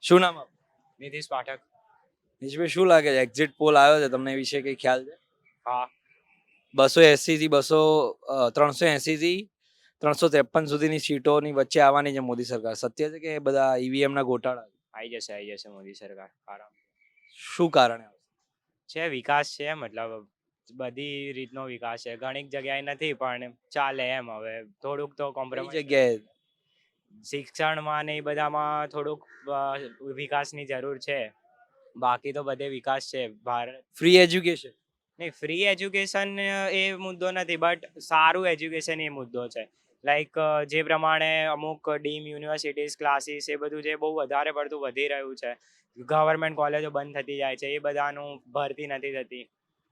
શું નામ આપનું? નીતિશ પાઠક. નીશભાઈ, શું લાગે છે એક્ઝિટ પોલ આવ્યો છે, તમને એ વિશે કઈ ખ્યાલ છે? હા. 280 થી 380 થી 353 સુધીની સીટોની વચ્ચે આવવાની છે મોદી સરકાર. સત્ય છે કે એ બધા ઈવીએમ ના ગોટાળા છે? આવી જશે મોદી સરકાર આરામ. શું કારણે આવશે? છે વિકાસ છે, મતલબ બધી રીતનો વિકાસ છે, ઘણી જગ્યાએ નથી પણ ચાલે એમ. હવે થોડુંક તો કઈ કોમ્પ્રોમાઇઝ જગ્યાએ? શિક્ષણમાં ને એ બધામાં થોડુંક વિકાસની જરૂર છે. બાકી તો બધે વિકાસ છે. Bharat free education? નહીં, ફ્રી એજ્યુકેશન એ મુદ્દો નથી, બટ સારું એજ્યુકેશન એ મુદ્દો છે. લાઈક જે પ્રમાણે અમુક ડીમ યુનિવર્સિટીઝ ક્લાસીસ એ બધું જે બહુ વધારે પડતું વધી રહ્યું છે, ગવર્મેન્ટ કોલેજો બંધ થતી જાય છે, એ બધાનું ભરતી નથી થતી.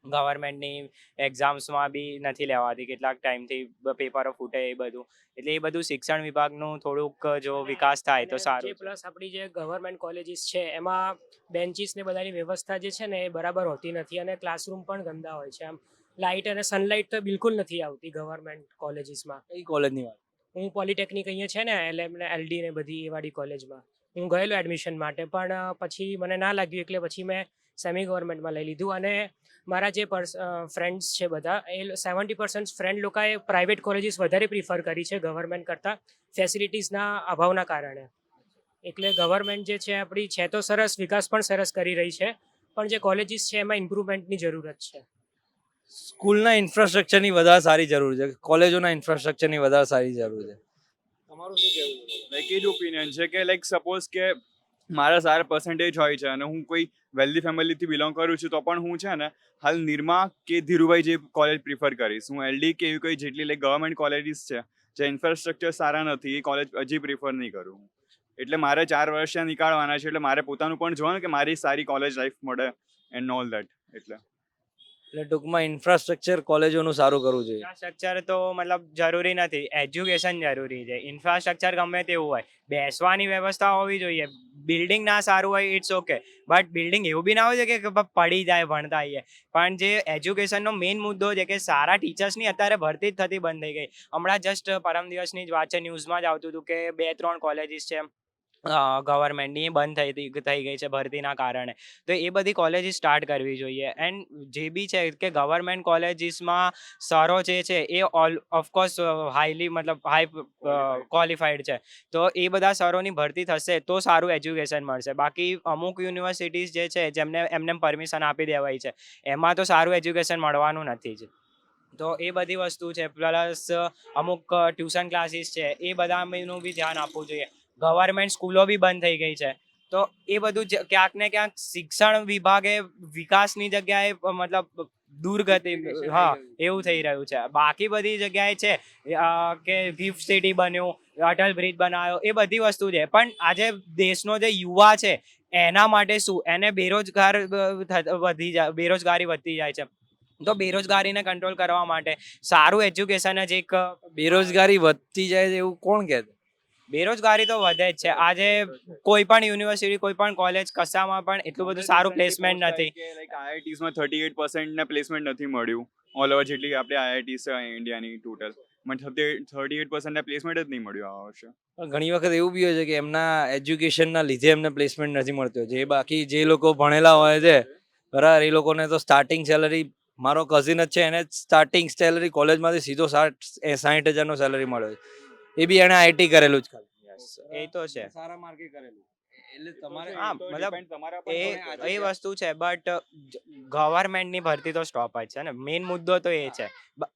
ગવર્મેન્ટની એક્ઝામ્સમાં બી નથી લેવાતી, કેટલાક ટાઈમથી પેપરો ફૂટે એ બધું. એટલે એ બધું શિક્ષણ વિભાગનું થોડુંક જો વિકાસ થાય તો સારું. પ્લસ આપણી જે ગવર્મેન્ટ કોલેજીસ છે એમાં બેન્ચીસ ને બધાની વ્યવસ્થા જે છે ને એ બરાબર હોતી નથી, અને ક્લાસરૂમ પણ ગંદા હોય છે. આમ લાઇટ અને સનલાઇટ તો બિલકુલ નથી આવતી ગવર્મેન્ટ કોલેજીસમાં. કઈ કોલેજની વાત? હું પોલિટેકનિક અહીંયા છે ને LM ને LD ને બધી એ વાળી કોલેજમાં હું ગયેલો એડમિશન માટે, પણ પછી મને ના લાગ્યું એટલે પછી મેં સેમી ગવર્મેન્ટમાં લઈ લીધું. અને મારા જે ફ્રેન્ડ્સ છે બધા, એ 70% ફ્રેન્ડ લોકોએ પ્રાઇવેટ કોલેજીસ વધારે પ્રિફર કરી છે ગવર્મેન્ટ કરતાં, ફેસિલિટીઝના અભાવના કારણે. એટલે ગવર્મેન્ટ જે છે આપણી છે તો સરસ, વિકાસ પણ સરસ કરી રહી છે, પણ જે કોલેજીસ છે એમાં ઇમ્પ્રુવમેન્ટની જરૂરત છે. સ્કૂલના ઇન્ફ્રાસ્ટ્રક્ચરની વધારે સારી જરૂર છે, કોલેજોના ઇન્ફ્રાસ્ટ્રક્ચરની વધારે સારી જરૂર છે. તમારું શું કહેવું છે? લાઈક એ જ ઓપિનિયન છે કે લાઈક સપોઝ કે મારા સારા પર્સન્ટેજ હોય છે અને હું કોઈ વેલ્ધી ફેમિલીથી બિલોંગ કરું છું, તો પણ હું છે ને હાલ નિરમા કે ધીરુભાઈ જે કોલેજ પ્રિફર કરીશ. હું LD કે એવી કોઈ જેટલી લાઈક ગવર્મેન્ટ કોલેજીસ છે જે ઇન્ફ્રાસ્ટ્રક્ચર સારા નથી, એ કોલેજ હજી પ્રિફર નહીં કરું. એટલે મારે 4 વર્ષ ત્યાં નીકાળવાના છે, એટલે મારે પોતાનું પણ જોવાનું કે મારી સારી કોલેજ લાઈફ મળે એન્ડ ઓલ દેટ. એટલે ટૂંકમાં ઇન્ફ્રાસ્ટ્રક્ચર કોલેજોનું સારું કરવું જોઈએ. ઇન્ફ્રાસ્ટ્રક્ચર તો મતલબ જરૂરી નથી, એજ્યુકેશન જરૂરી છે. ઇન્ફ્રાસ્ટ્રક્ચર ગમે તેવું હોય, બેસવાની વ્યવસ્થા હોવી જોઈએ. બિલ્ડિંગ ના સારું હોય ઇટ્સ ઓકે, બટ બિલ્ડિંગ એવું બી ના હોય છે કે પડી જાય ભણતા આવીએ. પણ જે એજ્યુકેશનનો મેઇન મુદ્દો છે કે સારા ટીચર્સની અત્યારે ભરતી જ થતી બંધ થઈ ગઈ. હમણાં જસ્ટ પરમ દિવસની જ વાત છે, ન્યૂઝમાં જ આવતું હતું કે 2-3 કોલેજીસ છે ગવર્મેન્ટની બંધ થઈ ગઈ છે ભરતીના કારણે. તો એ બધી કોલેજીસ સ્ટાર્ટ કરવી જોઈએ. એન્ડ જે બી છે કે ગવર્મેન્ટ કોલેજીસમાં સરો જે છે એ ઓફકોર્સ હાઈલી મતલબ હાઈ ક્વોલિફાઈડ છે, તો એ બધા સરોની ભરતી થશે તો સારું એજ્યુકેશન મળશે. બાકી અમુક યુનિવર્સિટીઝ જે છે જેમને એમને પરમિશન આપી દેવાય છે, એમાં તો સારું એજ્યુકેશન મળવાનું નથી જ. તો એ બધી વસ્તુ છે. પ્લસ અમુક ટ્યુશન ક્લાસીસ છે, એ બધાનું બી ધ્યાન આપવું જોઈએ. ગવર્મેન્ટ સ્કૂલો બી બંધ થઈ ગઈ છે, તો એ બધું ક્યાંક ને ક્યાંક શિક્ષણ વિભાગે વિકાસની જગ્યાએ મતલબ દુર્ગતિ, હા, એવું થઈ રહ્યું છે. બાકી બધી જગ્યાએ છે કે ગિફ્ટ સિટી બન્યું, અટલ બ્રિજ બનાવ્યો, એ બધી વસ્તુ છે. પણ આજે દેશનો જે યુવા છે એના માટે શું, એને બેરોજગારી વધતી જાય છે. તો બેરોજગારીને કંટ્રોલ કરવા માટે સારું એજ્યુકેશન જ એક. બેરોજગારી વધતી જાય છે એવું કોણ કહે છે? બેરોજગારી તો વધે જ છે. આજે કોઈ પણ યુનિવર્સિટી, કોઈ પણ કોલેજ, કશામાં પણ એટલું બધું સારું પ્લેસમેન્ટ નથી. લાઈક IITsમાં 38% ને પ્લેસમેન્ટ નથી મળ્યું. ઓલ ઓવર જેટલી આપણે IITs છે ઇન્ડિયાની ટોટલ, મને 38% ને પ્લેસમેન્ટ જ નહીં મળ્યું આ વર્ષે. પણ ઘણી વખત એવું બી હોય છે કે એમના એજ્યુકેશનના લીધે એમને પ્લેસમેન્ટ નથી મળતું. જે બાકી જે લોકો ભણેલા હોય છે બરાબર, એ લોકોને તો સ્ટાર્ટિંગ સેલરી, મારો કઝિન જ છે, એને સ્ટાર્ટિંગ સેલરી કોલેજમાંથી સીધો 60,000 નો સેલરી મળ્યો છે. એ બી એને આઈટી કરેલું જ ખાલી. એ તો છે. સારા માર્કે કરેલું. એટલે તમારે હા, મતલબ એ વસ્તુ છે, બટ ગવર્મેન્ટની ભરતી તો સ્ટોપ જ છે ને. મેઇન મુદ્દો તો એ છે.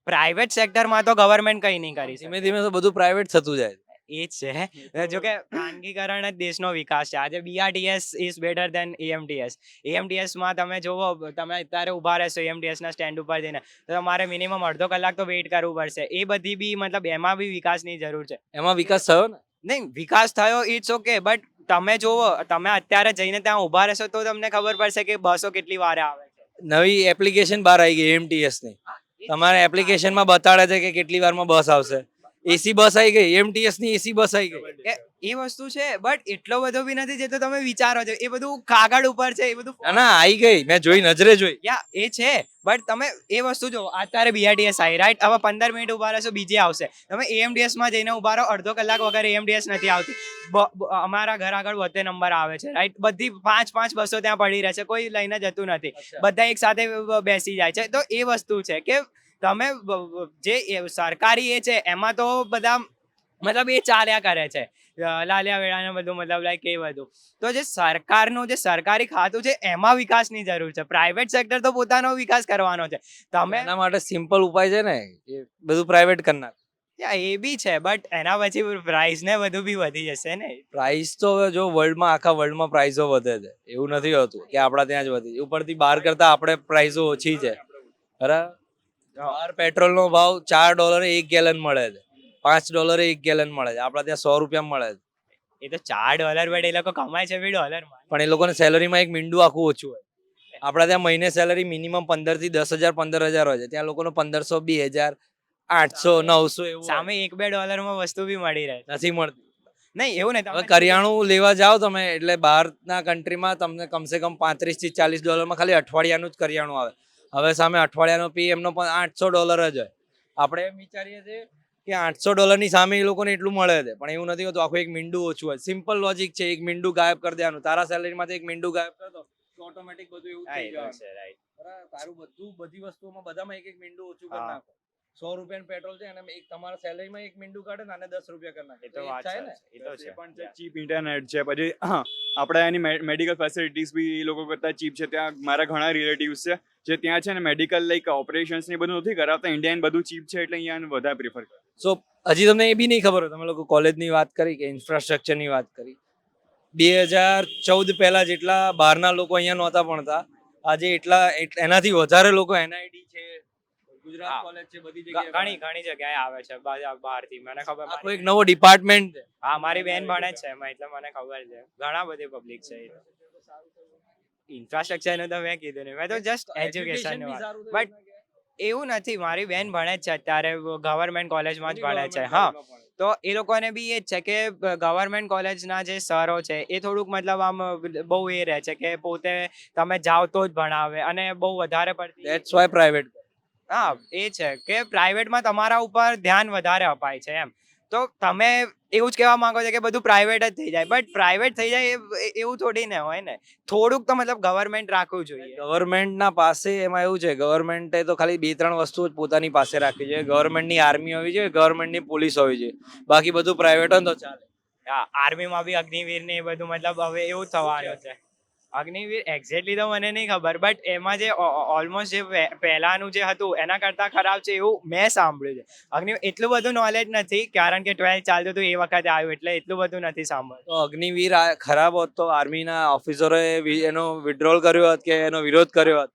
પ્રાઇવેટ સેક્ટરમાં તો ગવર્મેન્ટ કંઈ નહીં કરી શકે. ધીમે ધીમે તો બધું પ્રાઇવેટ થતું જાય. એ જ છે. જો કે ખાનગીકરણ જ દેશનો વિકાસ છે. આજે BRTS is better than AMTS. AMTSમાં તમે જોવો, તમે અત્યારે ઊભા રહેશો AMTSના સ્ટેન્ડ ઉપર જઈને, તો તમારે મિનિમમ અડધો કલાક તો વેઇટ કરવું પડશે. એ બધી બી મતલબ એમાં બી વિકાસની જરૂર છે. એમાં વિકાસ થયો ને? નહીં, વિકાસ થયો ઇટ્સ ઓકે, બટ તમે જોવો, તમે અત્યારે જઈને ત્યાં ઊભા રહેશો તો તમને ખબર પડશે કે બસો કેટલી વારે આવે છે. નવી એપ્લિકેશન બહાર આવી ગઈ AMTS ની. તમારે એપ્લિકેશનમાં બતાડે છે કે કેટલી વારમાં બસ આવશે. એસી બસ આવી ગઈ, એમટીએસ ની એસી બસ આવી ગઈ. એ વસ્તુ છે બટ એટલો બધો બી નથી જેટલો તમે વિચારો છો. એ બધું કાગળ ઉપર છે, એ બધું ના ના આવી ગઈ, મેં જોઈ, નજરે જોઈ. યા એ છે બટ તમે એ વસ્તુ જો અત્યારે બીઆરટીએસ આવી રાઈટ, હવે 15 મિનિટ ઉભા રહેશો બીજી આવશે. તમે એએમડીએસ માં જઈને ઉભા રહો, અડધો કલાક વગર એએમડીએસ નથી આવતી. અમારા ઘર આગળ વધે નંબર આવે છે રાઈટ, બધી 5 બસો ત્યાં પડી રહે છે, કોઈ લઈને જતું નથી, બધા એક સાથે બેસી જાય છે. તો એ વસ્તુ છે કે તમે જે સરકારી એ છે એમાં તો બધા મતલબ એ ચાલ્યા કરે છે, લાલિયા વેળા ને બધું, મતલબ લાઈક એ બધું. તો જે સરકારનું જે સરકારી ખાતું છે એમાં વિકાસની જરૂર છે. પ્રાઇવેટ સેક્ટર તો પોતાનો વિકાસ કરવાનો છે. તમે એના માટે સિમ્પલ ઉપાય છે ને, એ બધું પ્રાઇવેટ કરી નાખ. એ બી છે બટ એના પછી પ્રાઇસ ને બધું બી વધી જશે ને. પ્રાઇસ તો હવે જો વર્લ્ડમાં, આખા વર્લ્ડમાં પ્રાઇસો વધે છે, એવું નથી હોતું કે આપણા ત્યાં જ વધી. ઉપરથી બહાર કરતા આપણે પ્રાઇસો ઓછી છે, બરાબર. બહાર પેટ્રોલનો ભાવ $4 1 ગેલન મળે છે, $5 1 ગેલન મળે છે, આપણા ત્યાં ₹100 મળે છે. એ તો $4 બટ એ લોકો કમાય છે બી ડોલરમાં. પણ એ લોકોને સેલરીમાં એક મીંડું આખું ઓછું હોય. આપણા ત્યાં મહિને સેલરી મિનિમમ 15 થી 10,000 15,000 હોય છે, ત્યાં લોકોનો 1500 2,000 800 900 એવું સામે $1-2 માં વસ્તુ બી મળી રહે. નથી મળતી. નહીં એવું નહીં, હવે કરિયાણું લેવા જાઓ તમે, એટલે બહારના કન્ટ્રીમાં તમને કમસે કમ $35 થી $40 માં ખાલી અઠવાડિયાનું જ કરિયાણું આવે. હવે સામે અઠવાડિયાનો પી એમનો પણ $800 જ હોય. આપણે એમ વિચારીએ છીએ કે $800 ની સામે એ લોકોને એટલું મળે છે, પણ એવું નથી હોતું. આખું એક મીંડું ઓછું હોય. સિમ્પલ લોજિક છે, એક મીંડું ગાયબ કરી દેવાનું. તારા સેલરીમાંથી એક મીંડું ગાયબ કર દો તો ઓટોમેટિક બધું એવું થઈ જવાનું. બરાબર? તારું બધું, બધી વસ્તુઓમાં બધામાં એક મિંડું ઓછું કરી હા. નાખો. ₹100 પેટ્રોલ છે અને એક તમારા સેલરીમાં એક મિંડું કાઢે ને આને $10 કરી નાખે. એ તો એ વાત થાય ને. છે, એ તો છે. પણ છે ચીપ ઇન્ટરનેટ છે. પછી આપણે એની મેડિકલ ફેસિલિટીઝ બી એ લોકો કરતાં ચીપ છે. ત્યાં મારા ઘણા રિલેટિવ્સ છે જે ત્યાં છે ને મેડિકલ લાઈક ઓપરેશન્સ ને બધું નથી કરાવતા. ઇન્ડિયન બધું ચીપ છે એટલે અહીંયા વધારે પ્રિફર કરે. સો હજી તમને એ બી નહીં ખબર હોય, તમે લોકો કોલેજની વાત કરી કે ઇન્ફ્રાસ્ટ્રક્ચરની વાત કરી, 2014 પહેલા જેટલા બહારના લોકો અહીંયા નહોતા ભણતા, આજે એનાથી વધારે લોકો NID છે, ગુજરાત હા. કોલેજ છે, બધી જગ્યાએ ઘણી ઘણી જગ્યાએ આવે છે બહારથી, મને ખબર. આખો એક નવો ડિપાર્ટમેન્ટ છે. હા, મારી બેન ભણે જ છે એમાં, એટલે મને ખબર છે. ઘણા બધી પબ્લિક છે. ઇન્ફ્રાસ્ટ્રક્ચર નું તો મેં કીધું ને, મેં તો જસ્ટ એજ્યુકેશન ની વાત. બટ એવું નથી, મારી બેન ભણે જ છે અત્યારે ગવર્મેન્ટ કોલેજમાં જ ભણે છે. હા, તો એ લોકોને બી એ જ છે કે ગવર્મેન્ટ કોલેજના જે સરો છે એ થોડુંક મતલબ આમ બહુ એ રહે છે કે પોતે તમે જાઓ તો જ ભણાવે, અને બહુ વધારે પડતી. That's why private. હા, એ છે કે પ્રાઇવેટમાં તમારા ઉપર ધ્યાન વધારે અપાય છે એમ. તો તમે એવું જ કહેવા માંગો છો કે બધું પ્રાઇવેટ જ થઈ જાય, બટ પ્રાઇવેટ થઈ જાય એવું થોડી ને હોય ને. થોડુંક તો મતલબ ગવર્મેન્ટ રાખવું જોઈએ. ગવર્મેન્ટના પાસે એમાં એવું છે, ગવર્મેન્ટે તો ખાલી 2-3 વસ્તુઓ જ પોતાની પાસે રાખવી જોઈએ. ગવર્મેન્ટની આર્મી હોવી જોઈએ, ગવર્મેન્ટની પોલીસ હોવી જોઈએ. બાકી બધું પ્રાઇવેટ હોય તો ચાલે. હા, આર્મીમાં બી અગ્નિવીર ને એ બધું મતલબ હવે એવું જ થવાનું છે. અગ્નિવીર એક્ઝેક્ટલી તો મને નહીં ખબર, બટ એમાં જે ઓલમોસ્ટ જે પહેલાનું જે હતું એના કરતા ખરાબ છે એવું મેં સાંભળ્યું છે. અગ્નિવીર એટલું બધું નોલેજ નથી, કારણ કે 12th ચાલતું હતું એ વખતે આવ્યું, એટલે એટલું બધું નથી સાંભળ્યું. તો અગ્નિવીર ખરાબ હોત તો આર્મીના ઓફિસરોએ એનો વિડ્રોલ કર્યો હોત કે એનો વિરોધ કર્યો હોત